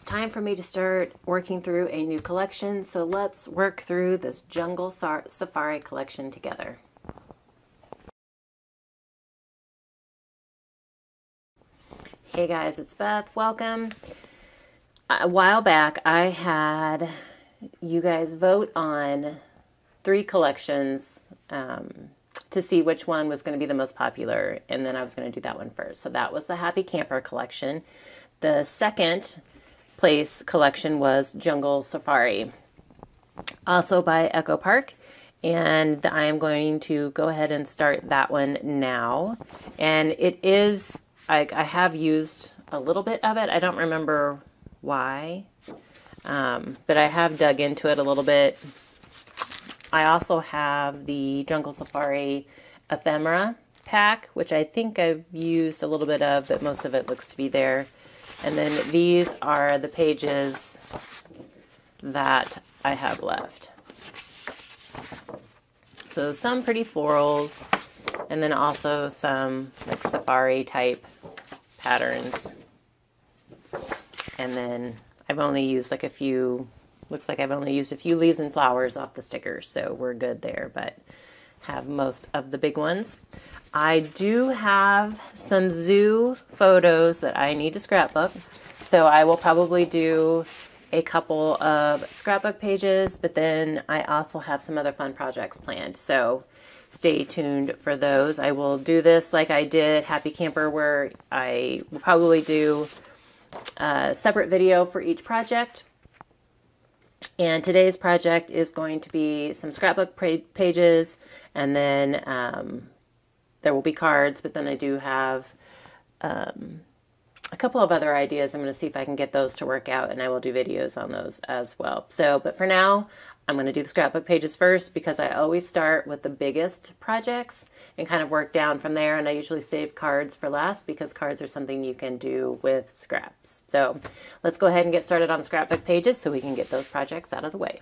it's time for me to start working through a new collection. So let's work through this Jungle Safari collection together. Hey guys, it's Beth. Welcome. A while back, I had you guys vote on 3 collections to see which one was going to be the most popular, and then I was going to do that one first. So that was the Happy Camper collection. The second place collection was Jungle Safari, also by Echo Park, and I am going to go ahead and start that one now. And it is, I have used a little bit of it. I don't remember why, but I have dug into it a little bit. I also have the Jungle Safari ephemera pack, which I think I've used a little bit of, but most of it looks to be there. And then these are the pages that I have left. So some pretty florals, and then also some like safari type patterns. And then I've only used like a few, looks like I've only used a few leaves and flowers off the stickers, so we're good there, but have most of the big ones. I do have some zoo photos that I need to scrapbook, so I will probably do a couple of scrapbook pages, but then I also have some other fun projects planned, so stay tuned for those. I will do this like I did Happy Camper, where I will probably do a separate video for each project. And today's project is going to be some scrapbook pages, and then there will be cards, but then I do have a couple of other ideas. I'm going to see if I can get those to work out, and I will do videos on those as well. So, but for now, I'm going to do the scrapbook pages first, because I always start with the biggest projects and kind of work down from there. And I usually save cards for last, because cards are something you can do with scraps. So let's go ahead and get started on the scrapbook pages so we can get those projects out of the way.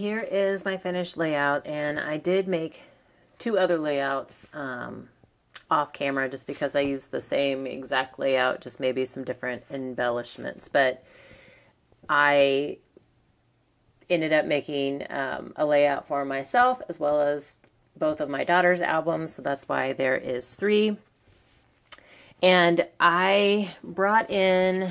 here is my finished layout, and I did make 2 other layouts off camera just because I used the same exact layout, just maybe some different embellishments. But I ended up making a layout for myself as well as both of my daughter's albums, so that's why there is 3. And I brought in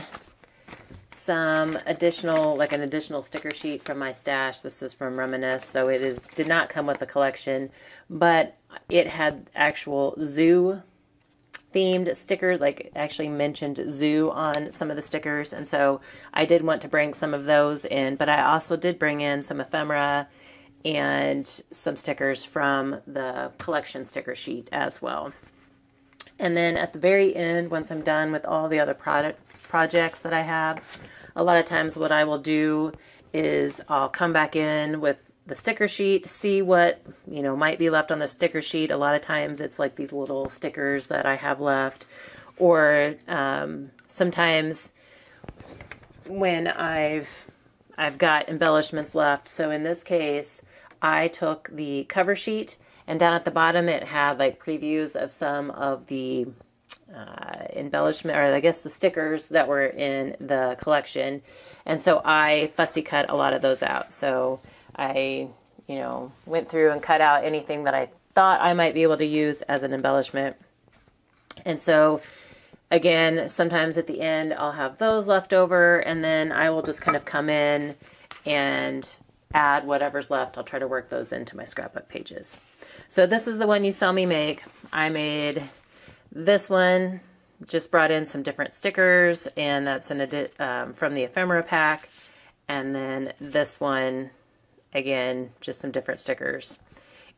some additional, like an additional sticker sheet from my stash. This is from Reminisce, so it did not come with the collection, but it had actual zoo themed sticker, like actually mentioned zoo on some of the stickers, and so I did want to bring some of those in, but I also did bring in some ephemera and some stickers from the collection sticker sheet as well. And then at the very end, once I'm done with all the other projects that I have, a lot of times what I will do is I'll come back in with the sticker sheet, see what, you know, might be left on the sticker sheet. A lot of times it's like these little stickers that I have left, or sometimes when I've got embellishments left. So in this case, I took the cover sheet, and down at the bottom it had like previews of some of the embellishment, or I guess the stickers that were in the collection, and so I fussy cut a lot of those out. So I, you know, went through and cut out anything that I thought I might be able to use as an embellishment. And so again, sometimes at the end I'll have those left over, and then I will just kind of come in and add whatever's left. I'll try to work those into my scrapbook pages. So this is the one you saw me make. I made this one, just brought in some different stickers, and that's from the ephemera pack. And then this one, again, just some different stickers.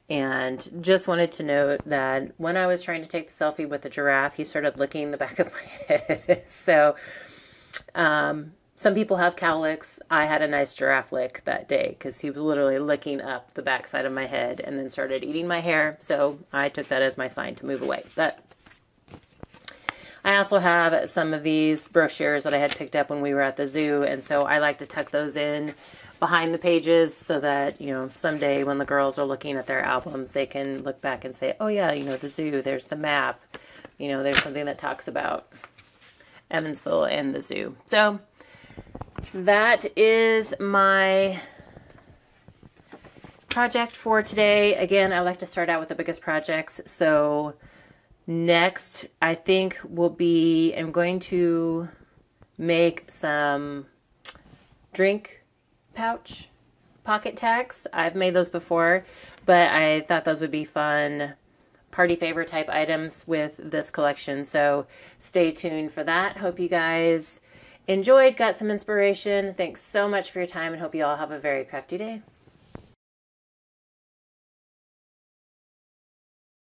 And just wanted to note that when I was trying to take the selfie with the giraffe, he started licking the back of my head. So some people have cow licks. I had a nice giraffe lick that day because he was literally licking up the backside of my head and then started eating my hair. So I took that as my sign to move away. But I also have some of these brochures that I had picked up when we were at the zoo, and so I like to tuck those in behind the pages so that, you know, someday when the girls are looking at their albums, they can look back and say, oh yeah, you know, the zoo, there's the map, you know, there's something that talks about Evansville and the zoo. So that is my project for today. Again, I like to start out with the biggest projects, so next, I think I'm going to make some drink pouch pocket tags. I've made those before, but I thought those would be fun party favor type items with this collection. So stay tuned for that. Hope you guys enjoyed, got some inspiration. Thanks so much for your time, and hope you all have a very crafty day.